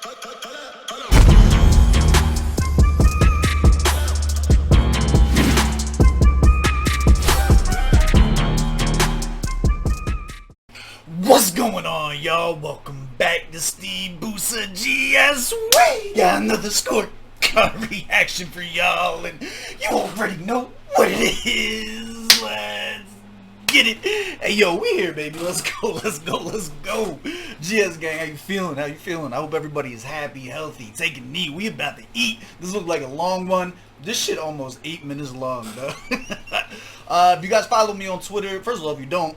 What's going on, y'all? Welcome back to SteveBussaGS. We got another scorecard reaction for y'all, and you already know what it is. Let's get it. Hey, yo, we here, baby. Let's go. GSGang, how you feeling? I hope everybody is happy, healthy, taking a knee. We about to eat. This looks like a long one. This shit almost 8 minutes long, though. If you guys follow me on Twitter, first of all, if you don't,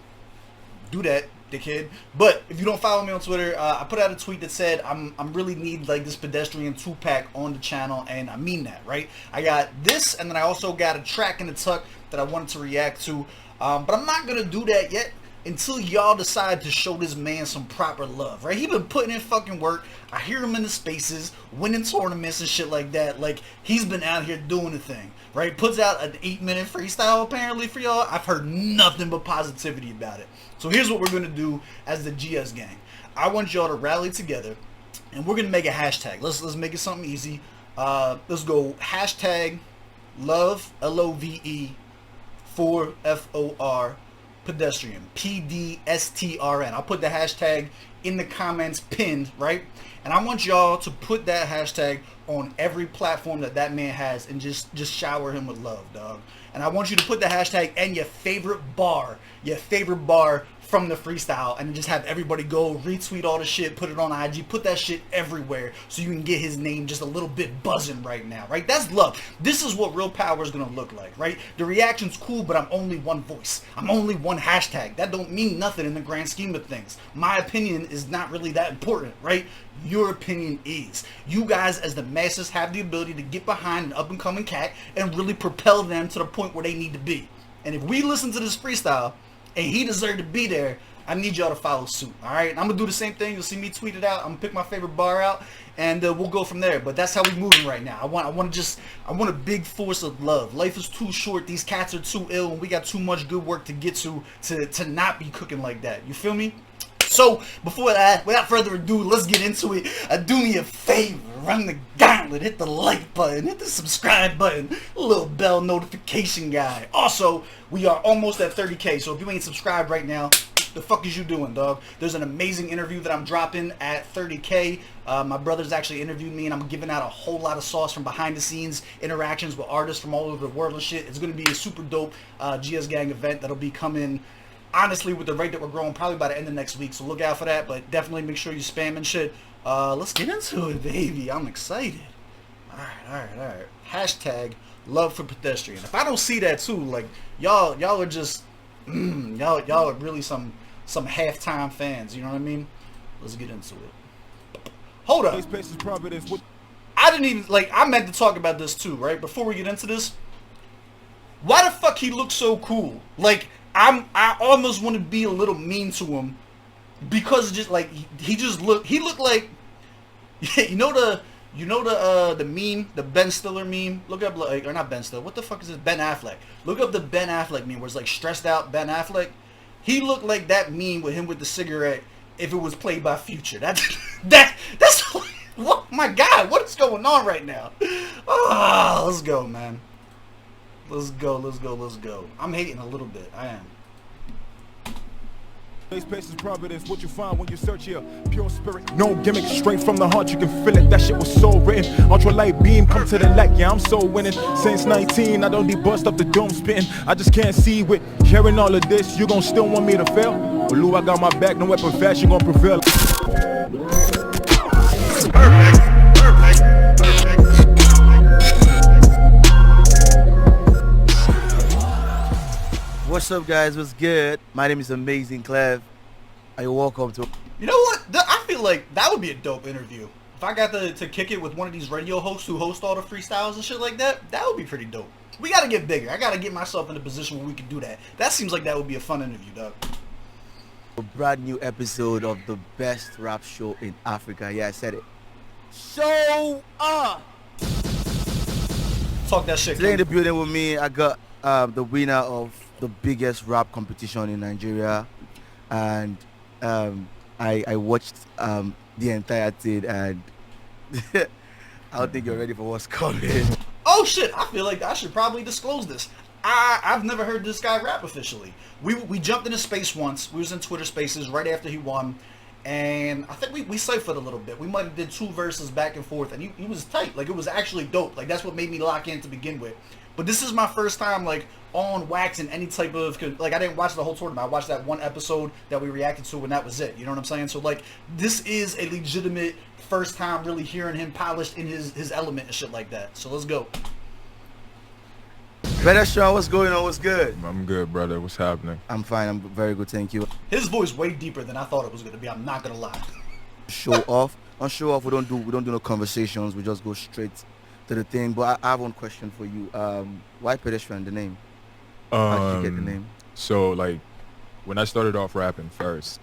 do that, dickhead. But if you don't follow me on Twitter, I put out a tweet that said I'm really need like this pedestrian 2-pack on the channel, and I mean that, right? I got this, and then I also got a track in the tuck that I wanted to react to, but I'm not gonna do that yet until y'all decide to show this man some proper love, right? He been putting in fucking work. I hear him in the spaces, winning tournaments and shit like that. Like, he's been out here doing the thing, right? Puts out an 8-minute freestyle apparently for y'all. I've heard nothing but positivity about it. So here's what we're gonna do as the GSGang. I want y'all to rally together, and we're gonna make a hashtag. Let's make it something easy. Let's go hashtag love, LOVE, for FOR pedestrian, PDSTRN. I'll put the hashtag in the comments pinned, right? And I want y'all to put that hashtag on every platform that man has, and just shower him with love, dog. And I want you to put the hashtag and your favorite bar from the freestyle, and just have everybody go retweet all the shit, put it on IG, put that shit everywhere, so you can get his name just a little bit buzzing right now, right? That's love. This is what real power is gonna look like, right? The reaction's cool, but I'm only one voice. I'm only one hashtag. That don't mean nothing in the grand scheme of things. My opinion is not really that important, right? Your opinion is. You guys as the masses have the ability to get behind an up-and-coming cat and really propel them to the point where they need to be. And if we listen to this freestyle and he deserved to be there, I need y'all to follow suit, alright? I'm gonna do the same thing. You'll see me tweet it out. I'm gonna pick my favorite bar out, and we'll go from there. But that's how we moving right now. I want a big force of love. Life is too short. These cats are too ill, and we got too much good work to get to not be cooking like that. You feel me? So, before that, without further ado, let's get into it. Do me a favor, run the gauntlet, hit the like button, hit the subscribe button, little bell notification guy. Also, we are almost at 30K, so if you ain't subscribed right now, the fuck is you doing, dog? There's an amazing interview that I'm dropping at 30K. My brother's actually interviewed me, and I'm giving out a whole lot of sauce from behind the scenes, interactions with artists from all over the world and shit. It's going to be a super dope GSGang event that'll be coming, honestly, with the rate that we're growing, probably by the end of next week, so look out for that. But definitely make sure you spam and shit. Let's get into it, baby. I'm excited. Alright. Hashtag love for pedestrian. If I don't see that too, like, y'all are just y'all are really some halftime fans, you know what I mean? Let's get into it. Hold up. I didn't even, like, I meant to talk about this too, right? Before we get into this, why the fuck he looks so cool? Like, I almost want to be a little mean to him, because just like he looked like, you know the meme, the Ben Stiller meme. Look up, like, or not Ben Stiller. What the fuck is this? Ben Affleck. Look up the Ben Affleck meme where it's like stressed out Ben Affleck. He looked like that meme with him with the cigarette if it was played by Future. That's what, my God, what is going on right now? Oh, let's go, man. Let's go. I'm hating a little bit. I am. Space is providence, what you find when you search here. Pure spirit, no gimmick, straight from the heart, you can feel it. That shit was so written. Ultralight beam, come to the light, yeah, I'm so winning. Since 19, I don't need bust up the dome spitting. I just can't see with hearing all of this. You gon' still want me to fail? Well, Lou, I got my back, no weapon fashion gon' prevail. Perfect. What's up, guys? What's good? My name is Amazing Clev. Are you welcome to? You know what? I feel like that would be a dope interview. If I got to kick it with one of these radio hosts who host all the freestyles and shit like that, that would be pretty dope. We gotta get bigger. I gotta get myself in a position where we can do that. That seems like that would be a fun interview, dog. A brand new episode of the best rap show in Africa. Yeah, I said it. Show up. Talk that shit. Today in the building with me, I got the winner of the biggest rap competition in Nigeria, and I watched the entire thing, and I don't think you're ready for what's coming. Oh shit, I feel like I should probably disclose this. I've never heard this guy rap officially. We jumped into space once. We was in Twitter Spaces right after he won. And I think we ciphered a little bit. We might have did 2 verses back and forth. And he was tight. Like, it was actually dope. Like, that's what made me lock in to begin with. But this is my first time, like, on wax in any type of... Like, I didn't watch the whole tournament. I watched that one episode that we reacted to, and that was it. You know what I'm saying? So, like, this is a legitimate first time really hearing him polished in his element and shit like that. So, let's go. Better Sean, what's going on? What's good? I'm good, brother. What's happening? I'm fine. I'm very good, thank you. His voice way deeper than I thought it was going to be. I'm not going to lie. Show off. On show off, we don't do no conversations. We just go straight to the thing. But I have one question for you. Why pedestrian? The name? How did you get the name? So like, when I started off rapping first,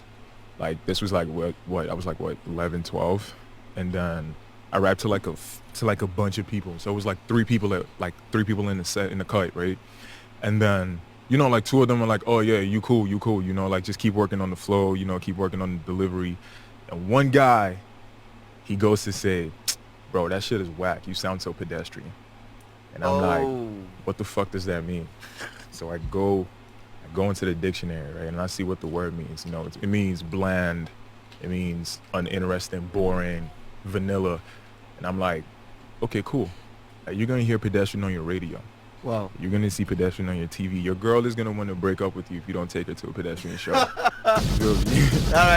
like this was like what I was like 11, 12, and then I rapped to like a bunch of people. So it was like three people in the set in the cut, right? And then you know, like 2 of them were like, oh yeah, you cool, you know, like just keep working on the flow, you know, keep working on the delivery. And one guy, he goes to say, bro, that shit is whack. You sound so pedestrian. And I'm like, what the fuck does that mean? So I go into the dictionary, right, and I see what the word means. You know, it means bland, it means uninteresting, boring, vanilla. And I'm like, okay, cool. You're gonna hear pedestrian on your radio. Wow. You're gonna see pedestrian on your TV. Your girl is gonna want to break up with you if you don't take her to a pedestrian show. Alright,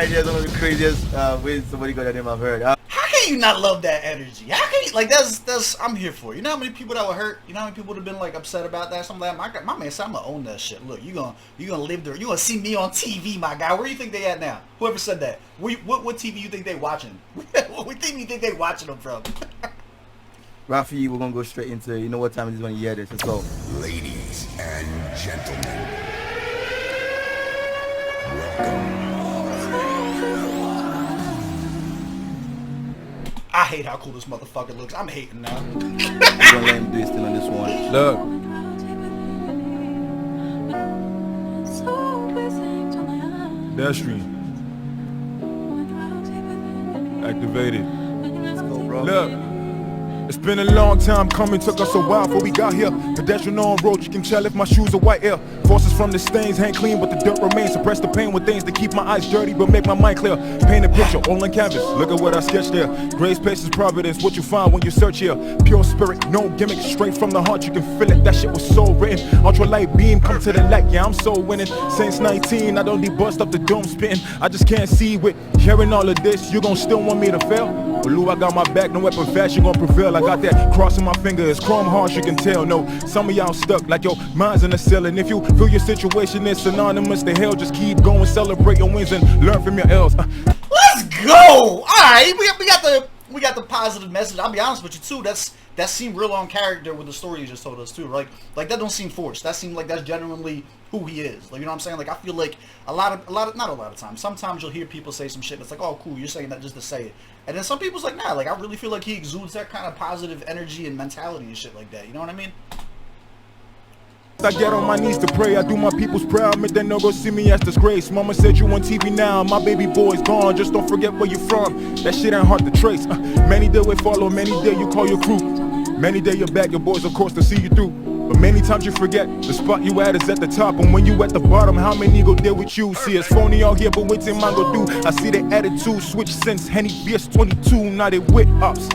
that's one of the craziest ways somebody got that name I've heard. How can you not love that energy? How can you, like, that's I'm here for it. You know how many people that were hurt? You know how many people would have been like upset about that? Something like that. My man said, I'm gonna own that shit. Look, you gonna live there. You gonna see me on TV, my guy. Where do you think they at now? Whoever said that? What TV you think they watching? What TV you think they watching them from? Rafi, we're gonna go straight into, you know what time it is when you hear this. Let's go. Ladies and gentlemen, welcome. I hate how cool this motherfucker looks. I'm hating now. I'm gonna let him do his thing on this one. Look. Pedestrian. Activated. Let's go, bro. Look. It's been a long time coming, took us a while before we got here. Pedestrian on road, you can tell if my shoes are white air. Forces from the stains, hang clean, but the dirt remains. Suppress the pain with things to keep my eyes dirty, but make my mind clear. Paint a picture, all on canvas, look at what I sketched there. Grace, patience, providence, what you find when you search here. Pure spirit, no gimmick, straight from the heart, you can feel it. That shit was so written. Ultralight beam, come to the light, yeah, I'm so winning. Since 19, I don't need bust up the dome spitting. I just can't see with hearing all of this, you gon' still want me to fail? But Lou, I got my back, no weapon fast, you gon' prevail. I got that crossing my fingers, chrome harsh, you can tell. No, some of y'all stuck like your mind's in the ceiling. If you feel your situation is synonymous to hell, just keep going, celebrate your wins and learn from your L's. Let's go! Alright, we got the positive message. I'll be honest with you too, that seemed real on character with the story you just told us too, right? Like that don't seem forced. That seemed like that's genuinely who he is. Like, you know what I'm saying? Like, I feel like not a lot of times. Sometimes you'll hear people say some shit that's like, oh cool, you're saying that just to say it. And then some people's like, nah, like I really feel like he exudes that kind of positive energy and mentality and shit like that. You know what I mean? I get on my knees to pray, I do my people's proud, make them no go see me as disgrace. Mama said you on TV now, my baby boy's gone, just don't forget where you from. That shit ain't hard to trace. Many day we follow, many day you call your crew. Many day you're back, your boys of course to see you through. But many times you forget, the spot you at is at the top. And when you at the bottom, how many go deal with you? See it's phony out here, but wait till man go do. I see the attitude switch since Henny BS22, now they with ups.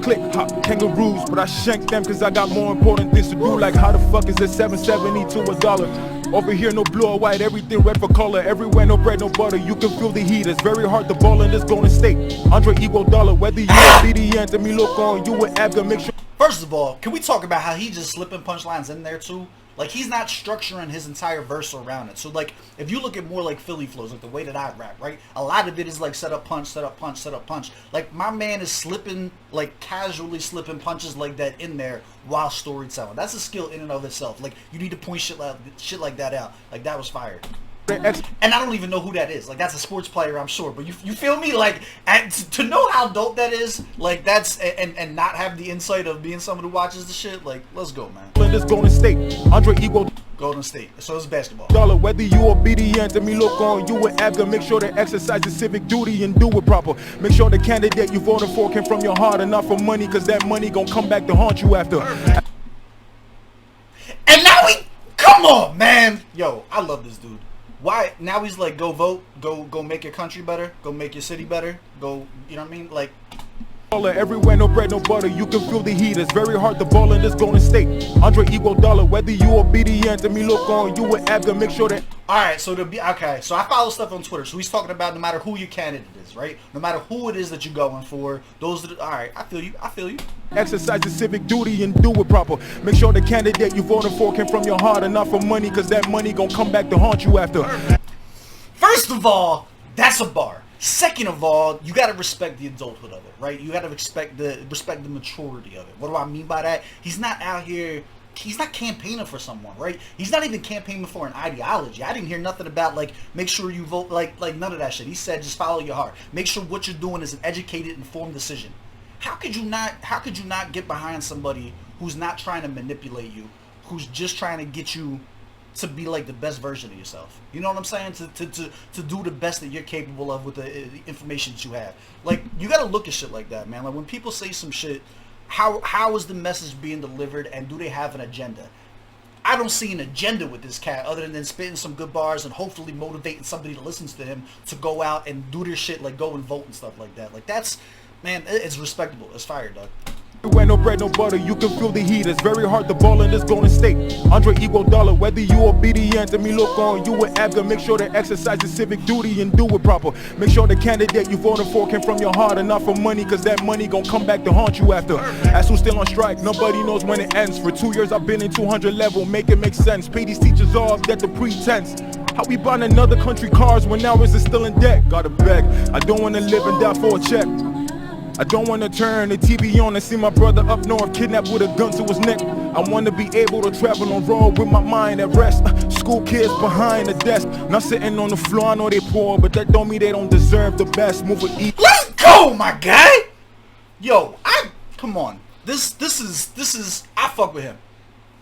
Click hop, kangaroos, but I shank them cause I got more important things to do. Like how the fuck is it 770 to $1? Over here no blue or white, everything red for color. Everywhere no bread, no butter, you can feel the heat. It's very hard to ball in this Golden State. Andre Iguodala, whether you a BDN to me look on, you with Abga, make sure. First of all, can we talk about how he just slipping punchlines in there too? Like, he's not structuring his entire verse around it. So, like, if you look at more like Philly flows, like the way that I rap, right? A lot of it is like set up punch, set up punch, set up punch. Like, my man is slipping, like, casually slipping punches like that in there while storytelling. That's a skill in and of itself. Like, you need to point shit like that out. Like, that was fire. And I don't even know who that is. Like, that's a sports player, I'm sure. But you feel me? Like, to know how dope that is, like, that's, and not have the insight of being someone who watches the shit, like, let's go, man. This Golden State, Andre Iguodala. Golden State. So it's basketball. Whether you obedient, and me look on you with Abga. Make sure to exercise the civic duty and do it proper. Make sure the candidate you voted for came from your heart and not for money, cause that money gon' come back to haunt you after. And now come on, man. Yo, I love this dude. Why now he's like, go vote, go make your country better, go make your city better, go, you know what I mean? Like, everywhere, no bread, no butter, you can feel the heat. It's very hard to ball in this Golden State. Andre Iguodala, whether you obedient, and me look on you with Abga. Make sure that. All right, so to be okay, so I follow stuff on Twitter. So he's talking about no matter who your candidate is, right? No matter who it is that you're going for, those are the, all right. I feel you. Exercise the civic duty and do it proper. Make sure the candidate you voted for came from your heart and not for money, cause that money gon' come back to haunt you after. First of all, that's a bar. Second of all, you gotta respect the adulthood of it, right? You gotta respect the maturity of it. What do I mean by that? He's not out here. He's not campaigning for someone, right? He's not even campaigning for an ideology. I didn't hear nothing about like make sure you vote, like none of that shit. He said just follow your heart. Make sure what you're doing is an educated, informed decision. How could you not get behind somebody who's not trying to manipulate you, who's just trying to get you to be like the best version of yourself? You know what I'm saying? To do the best that you're capable of with the information that you have. Like, you gotta look at shit like that, man. Like, when people say some shit, how is the message being delivered, and do they have an agenda? I don't see an agenda with this cat other than spitting some good bars and hopefully motivating somebody that listens to him to go out and do their shit, like go and vote and stuff like that. Like, that's, man, it's respectable. It's fire, dog. Everywhere, no bread, no butter, you can feel the heat. It's very hard to ball in this Golden State. Andre Iguodala, whether you obedient, and me look on you with Abga. Make sure to exercise the civic duty and do it proper. Make sure the candidate you voted for came from your heart and not for money, cause that money gon' come back to haunt you after. As who's still on strike, nobody knows when it ends. For 2 years I've been in 200 level, make it make sense. Pay these teachers off, get the pretense. How we buying another country cars when ours is still in debt? Gotta beg, I don't wanna live and die for a check. I don't wanna turn the TV on and see my brother up north kidnapped with a gun to his neck. I wanna be able to travel on road with my mind at rest. School kids behind the desk, not sitting on the floor. I know they poor, but that don't mean they don't deserve the best. Move with ease. Let's go, my guy. Yo, come on. This is I fuck with him.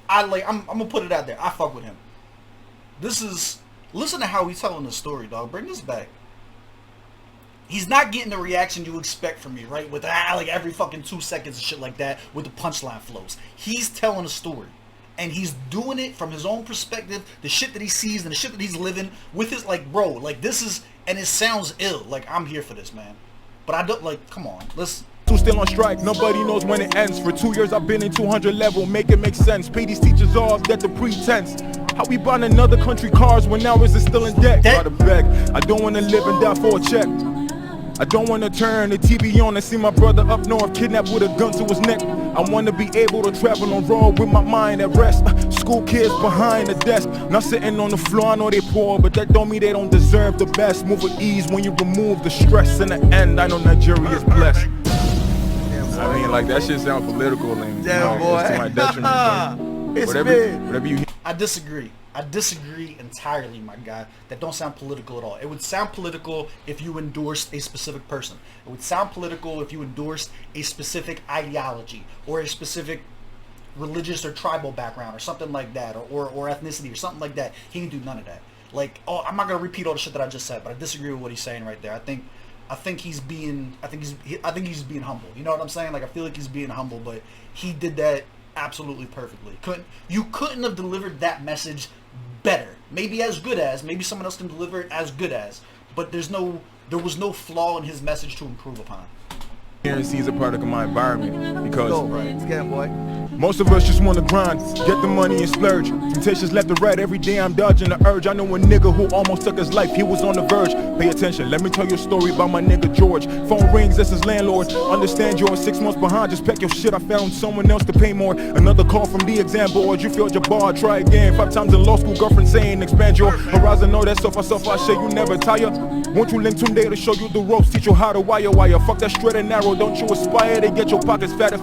I'm gonna put it out there. I fuck with him. Listen to how he's telling the story, dog. Bring this back. He's not getting the reaction you expect from me, right? With like every fucking 2 seconds and shit like that with the punchline flows. He's telling a story. And he's doing it from his own perspective, the shit that he sees and the shit that he's living with his, like, bro, like, this is, and it sounds ill. Like, I'm here for this, man. But I don't, like, come on, let's. Still on strike, nobody knows when it ends. For 2 years I've been in 200 level, make it make sense. Pay these teachers off, get the pretense. How we buying another country cars when ours is still in debt? Gotta beg, I don't wanna live and die for a check. I don't wanna turn the TV on and see my brother up north kidnapped with a gun to his neck. I wanna be able to travel on road with my mind at rest. School kids behind the desk, not sitting on the floor. I know they poor, but that don't mean they don't deserve the best. Move with ease when you remove the stress. In the end, I know Nigeria is blessed. I mean, like, that shit sound political and damn, boy. it's to my detriment. It's whatever you hear. I disagree entirely, my guy. That don't sound political at all. It would sound political if you endorsed a specific person. It would sound political if you endorsed a specific ideology or a specific religious or tribal background or something like that, or ethnicity or something like that. He didn't do none of that. Like, oh, I'm not gonna repeat all the shit that I just said, but I disagree with what he's saying right there. I think he's being humble. You know what I'm saying? Like, I feel like he's being humble, but he did that absolutely perfectly. You couldn't have delivered that message better. Maybe as good as, maybe someone else can deliver it as good as, but there was no flaw in his message to improve upon. Transparency is a product of my environment because boy. Most of us just want to grind, get the money and splurge. Temptations left and right, every day I'm dodging the urge. I know a nigga who almost took his life, he was on the verge. Pay attention, let me tell you a story about my nigga George. Phone rings. exist as landlord. Understand you're 6 months behind, just pack your shit. I found someone else to pay more. Another call from the exam board. You failed your bar, try again. 5 times in law school, girlfriend saying expand your horizon. Know that so far, I say you never tire. Won't you link today to show you the ropes, teach you how to wire. Fuck that straight and narrow, don't you aspire to get your pockets fatter.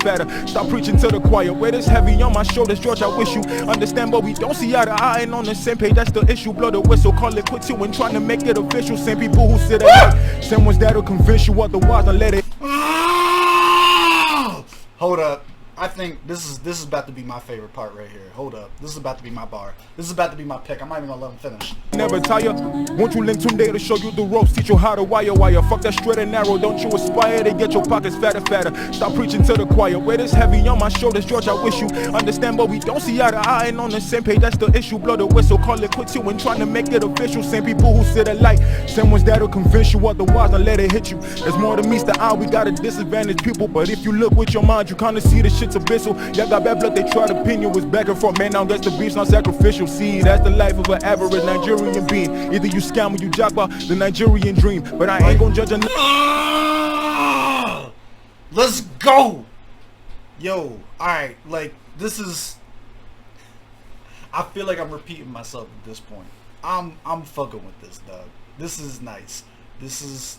Stop preaching to the choir. Weight is heavy on my shoulders, George, I wish you understand, but we don't see eye to eye and on the same page. That's the issue. Blow the whistle, call it quits you and trying to make it official. Same people who sit at night, same ones that'll convince you otherwise. Don't let it. Hold up. I think this is about to be my favorite part right here. Hold up. This is about to be my bar. This is about to be my pick. I'm not even gonna let him finish. Never tire. Won't you link today to show you the ropes, teach you how to wire. Fuck that straight and narrow, don't you aspire to get your pockets fatter. Stop preaching to the choir. Weight is heavy on my shoulders, George, I wish you understand, but we don't see eye to eye and on the same page. That's the issue. Blow the whistle, call it quits you and trying to make it official. Same people who sit at light, same ones that'll convince you otherwise. Don't let it hit you. There's more than meets the eye. We got a disadvantage people, but if you look with your mind, you kinda see the shit's abyssal. Y'all got bad blood, they try to pin you. It's back and forth, man. Now that's the beef's not sacrificial. See, that's the life of an average Nigerian being. Either you scam or you jagba the Nigerian dream. But I ain't gonna judge a. Let's go. Yo, alright, like this is, I feel like I'm repeating myself at this point. I'm fucking with this, dog. This is nice. This is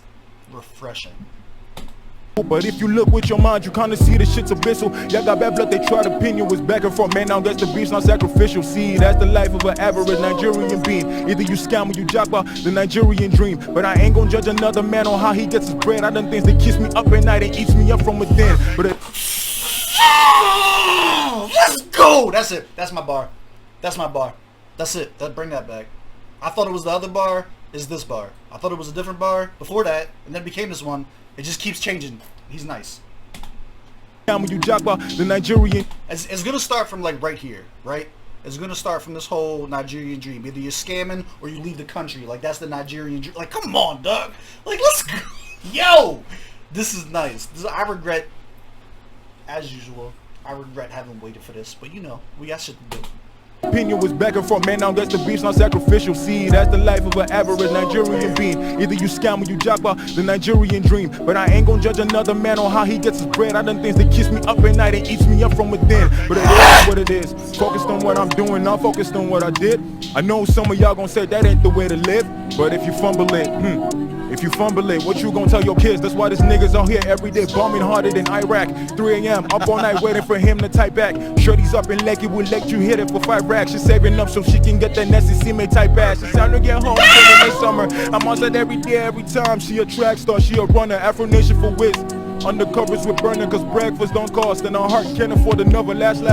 refreshing. But if you look with your mind, you kinda see the shit's abyssal. Y'all got bad blood, they try to pin you. It's back and forth, man. Now that's the beef's not sacrificial. See, that's the life of an average Nigerian being. Either you scam or you jagba the Nigerian dream. But I ain't gonna judge another man on how he gets his bread. I done things that kiss me up at night and eats me up from within. But let's go. That's it. That's my bar. That's my bar. That's it. Bring that back. I thought it was the other bar. Is this bar? I thought it was a different bar before that, and then it became this one. It just keeps changing. He's nice. you jagba the Nigerian. It's gonna start from like right here, right? It's gonna start from this whole Nigerian dream. Either you're scamming or you leave the country. Like that's the Nigerian dream. Like come on, dog. Like let's go. Yo, this is nice. I regret, as usual, I regret having waited for this. But you know, we got shit to do. Opinion was back and forth, man. Now that's the beef's not sacrificial. See, that's the life of an average Nigerian being. Either you scam or you jagba the Nigerian dream. But I ain't gonna judge another man on how he gets his bread. I done things that kiss me up at night and eats me up from within. But it is what it is. Focused on what I'm doing, not focused on what I did. I know some of y'all gonna say that ain't the way to live. But if you fumble it, if you fumble it, what you gonna tell your kids? That's why this niggas out here every day bombing harder than Iraq. 3 a.m. up all night waiting for him to type back. Shorty's up in Lekki will let you hit it for 5 racks. She's saving up so she can get that SHOWOFF type ass. It's time to get home in the summer. I'm on set every day, every time. She a track star, she a runner. Afro Nation for whiz. Undercovers with burning cause breakfast don't cost. And our heart can't afford another last.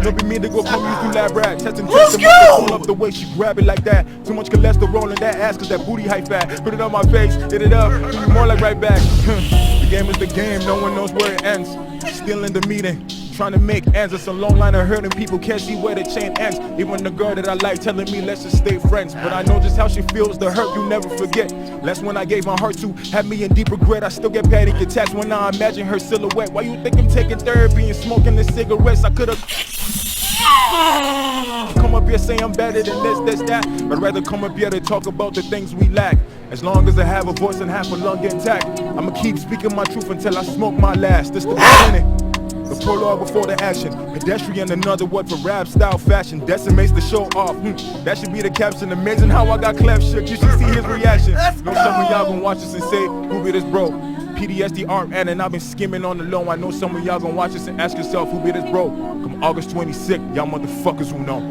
Don't be me to go come you through lab rats. Testing pull up the way she grab it like that. Too much cholesterol in that ass cause that booty hype fat. Put it on my face, hit it up, do you more like right back. The game is the game, no one knows where it ends. Still in the meeting, trying to make ends. It's a long line of hurting people, can't see where the chain ends. Even the girl that I like telling me let's just stay friends. But I know just how she feels, the hurt you never forget. That's when I gave my heart to, had me in deep regret. I still get panic attacks when I imagine her silhouette. Why you think I'm taking therapy and smoking the cigarettes? I could've come up here say I'm better than this, that. I'd rather come up here to talk about the things we lack. As long as I have a voice and half a lung intact, I'ma keep speaking my truth until I smoke my last. This the beginning, the prologue before the action. Pedestrian, another word for rap style fashion. Decimates the show off. That should be the caption. Amazing how I got clap shook. You should see his reaction. Know some of y'all gonna watch this and say, who be this bro? PDSTRN, and I've been skimming on the low. I know some of y'all gonna watch this and ask yourself, who be this bro? Come August 26th, y'all motherfuckers who know.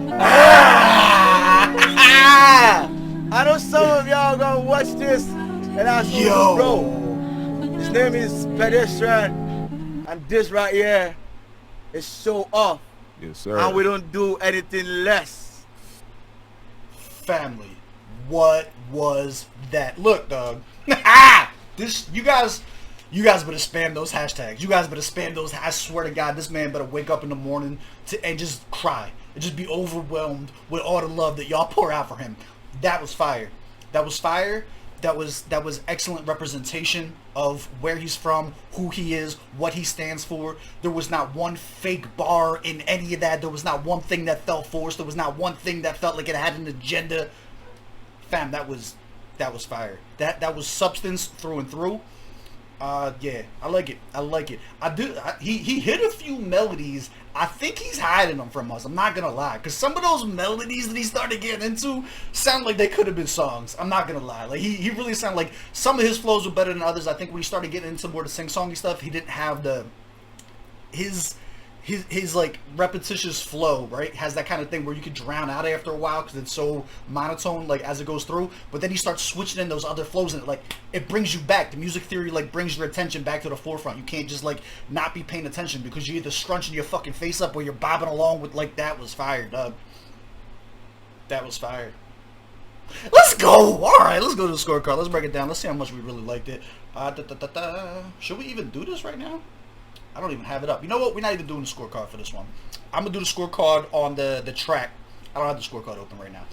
I know some of y'all gonna watch this and ask who this bro. His name is PDSTRN, and this right here is SHOWOFF. Yes, sir. And we don't do anything less. Family, what was that? Look, dog. This, you guys better spam those hashtags. You guys better spam those. I swear to God, this man better wake up in the morning and just cry and just be overwhelmed with all the love that y'all pour out for him. That was fire. That was fire. That was excellent representation of where he's from, who he is, what he stands for. There was not one fake bar in any of that. There was not one thing that felt forced. There was not one thing that felt like it had an agenda. Fam, that was fire. That was substance through and through. Yeah, I like it. I like it. He hit a few melodies. I think he's hiding them from us. I'm not gonna lie, because some of those melodies that he started getting into sound like they could have been songs. I'm not gonna lie. Like he really sounded like some of his flows were better than others. I think when he started getting into more the sing-songy stuff, he didn't have his like repetitious flow, right? Has that kind of thing where you could drown out after a while because it's so monotone, like as it goes through. But then he starts switching in those other flows, and it brings you back. The music theory like brings your attention back to the forefront. You can't just like not be paying attention because you're either scrunching your fucking face up or you're bobbing along with like that was fire, dub. That was fire. Let's go. All right, let's go to the scorecard. Let's break it down. Let's see how much we really liked it. Should we even do this right now? I don't even have it up. You know what? We're not even doing the scorecard for this one. I'm going to do the scorecard on the track. I don't have the scorecard open right now.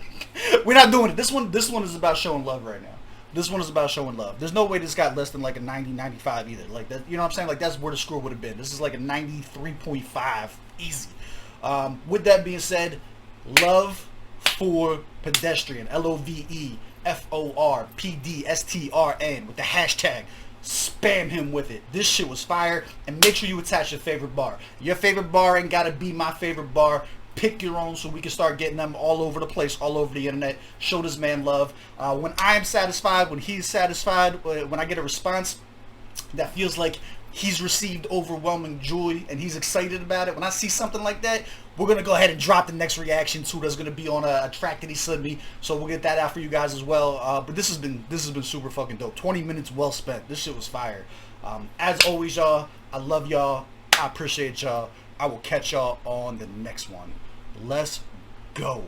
We're not doing it. This one is about showing love right now. This one is about showing love. There's no way this got less than like a 90, 95 either. Like that, you know what I'm saying? Like that's where the score would have been. This is like a 93.5. Easy. With that being said, love for pedestrian. LOVEFORPDSTRN with the hashtag. Spam him with it. This shit was fire. And make sure you attach your favorite bar. Your favorite bar ain't gotta be my favorite bar. Pick your own so we can start getting them all over the place, all over the internet. Show this man love. When I am satisfied, when he's satisfied, when I get a response that feels like he's received overwhelming joy and he's excited about it, when I see something like that, we're going to go ahead and drop the next reaction to that's going to be on a track that he sent me. So we'll get that out for you guys as well. But this has been super fucking dope. 20 minutes well spent. This shit was fire. As always, y'all, I love y'all. I appreciate y'all. I will catch y'all on the next one. Let's go.